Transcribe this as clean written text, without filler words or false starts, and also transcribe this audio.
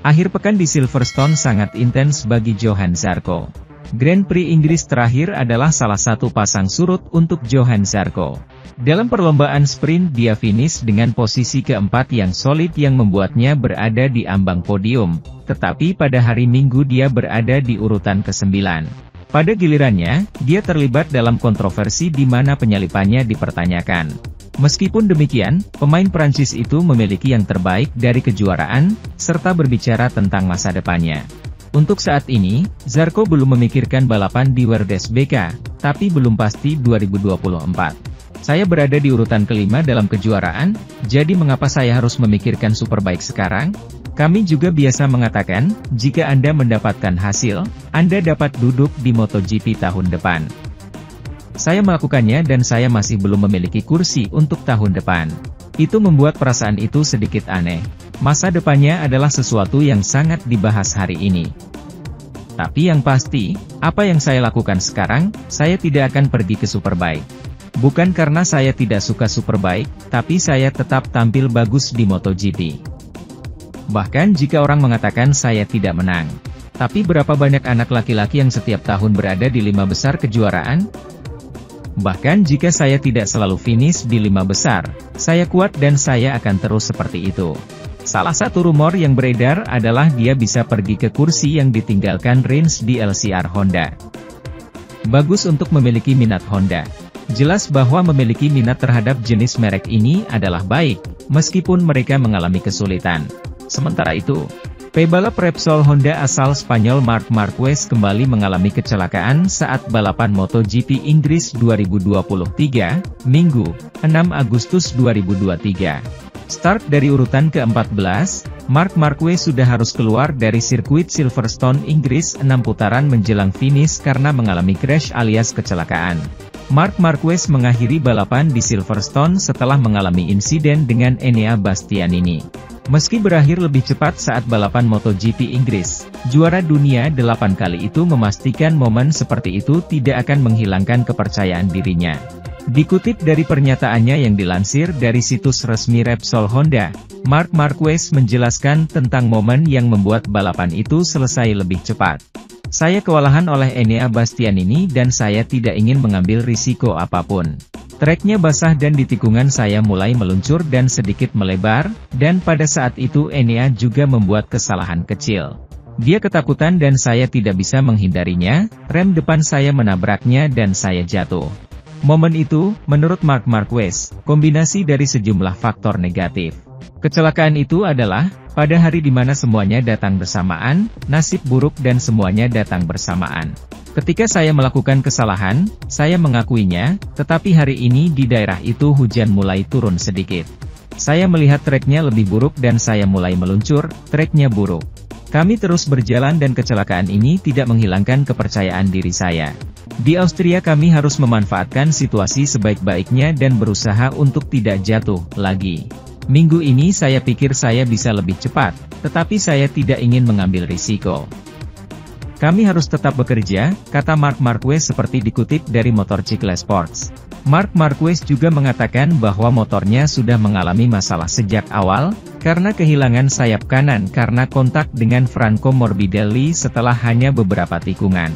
Akhir pekan di Silverstone sangat intens bagi Johann Zarco. Grand Prix Inggris terakhir adalah salah satu pasang surut untuk Johann Zarco. Dalam perlombaan sprint dia finish dengan posisi keempat yang solid yang membuatnya berada di ambang podium, tetapi pada hari Minggu dia berada di urutan ke-9. Pada gilirannya, dia terlibat dalam kontroversi di mana penyalipannya dipertanyakan. Meskipun demikian, pemain Prancis itu memiliki yang terbaik dari kejuaraan, serta berbicara tentang masa depannya. Untuk saat ini, Zarco belum memikirkan balapan di WRDSBK, tapi belum pasti 2024. Saya berada di urutan kelima dalam kejuaraan, jadi mengapa saya harus memikirkan Superbike sekarang? Kami juga biasa mengatakan, jika Anda mendapatkan hasil, Anda dapat duduk di MotoGP tahun depan. Saya melakukannya dan saya masih belum memiliki kursi untuk tahun depan. Itu membuat perasaan itu sedikit aneh. Masa depannya adalah sesuatu yang sangat dibahas hari ini. Tapi yang pasti, apa yang saya lakukan sekarang, saya tidak akan pergi ke Superbike. Bukan karena saya tidak suka Superbike, tapi saya tetap tampil bagus di MotoGP. Bahkan jika orang mengatakan saya tidak menang. Tapi berapa banyak anak laki-laki yang setiap tahun berada di 5 besar kejuaraan? Bahkan jika saya tidak selalu finish di 5 besar, saya kuat dan saya akan terus seperti itu. Salah satu rumor yang beredar adalah dia bisa pergi ke kursi yang ditinggalkan Rins di LCR Honda. Bagus untuk memiliki minat Honda. Jelas bahwa memiliki minat terhadap jenis merek ini adalah baik, meskipun mereka mengalami kesulitan. Sementara itu, pebalap Repsol Honda asal Spanyol Marc Marquez kembali mengalami kecelakaan saat balapan MotoGP Inggris 2023, Minggu, 6 Agustus 2023. Start dari urutan ke-14, Marc Marquez sudah harus keluar dari sirkuit Silverstone Inggris 6 putaran menjelang finish karena mengalami crash alias kecelakaan. Marc Marquez mengakhiri balapan di Silverstone setelah mengalami insiden dengan Enea Bastianini. Meski berakhir lebih cepat saat balapan MotoGP Inggris, juara dunia 8 kali itu memastikan momen seperti itu tidak akan menghilangkan kepercayaan dirinya. Dikutip dari pernyataannya yang dilansir dari situs resmi Repsol Honda, Marc Marquez menjelaskan tentang momen yang membuat balapan itu selesai lebih cepat. Saya kewalahan oleh Enea Bastianini dan saya tidak ingin mengambil risiko apapun. Treknya basah dan di tikungan saya mulai meluncur dan sedikit melebar, dan pada saat itu Enea juga membuat kesalahan kecil. Dia ketakutan dan saya tidak bisa menghindarinya, rem depan saya menabraknya dan saya jatuh. Momen itu, menurut Marc Marquez, kombinasi dari sejumlah faktor negatif. Kecelakaan itu adalah, pada hari di mana semuanya datang bersamaan, nasib buruk dan semuanya datang bersamaan. Ketika saya melakukan kesalahan, saya mengakuinya, tetapi hari ini di daerah itu hujan mulai turun sedikit. Saya melihat treknya lebih buruk dan saya mulai meluncur, treknya buruk. Kami terus berjalan dan kecelakaan ini tidak menghilangkan kepercayaan diri saya. Di Austria kami harus memanfaatkan situasi sebaik-baiknya dan berusaha untuk tidak jatuh lagi. Minggu ini saya pikir saya bisa lebih cepat, tetapi saya tidak ingin mengambil risiko. Kami harus tetap bekerja, kata Marc Marquez seperti dikutip dari Motorcycle Sports. Marc Marquez juga mengatakan bahwa motornya sudah mengalami masalah sejak awal, karena kehilangan sayap kanan karena kontak dengan Franco Morbidelli setelah hanya beberapa tikungan.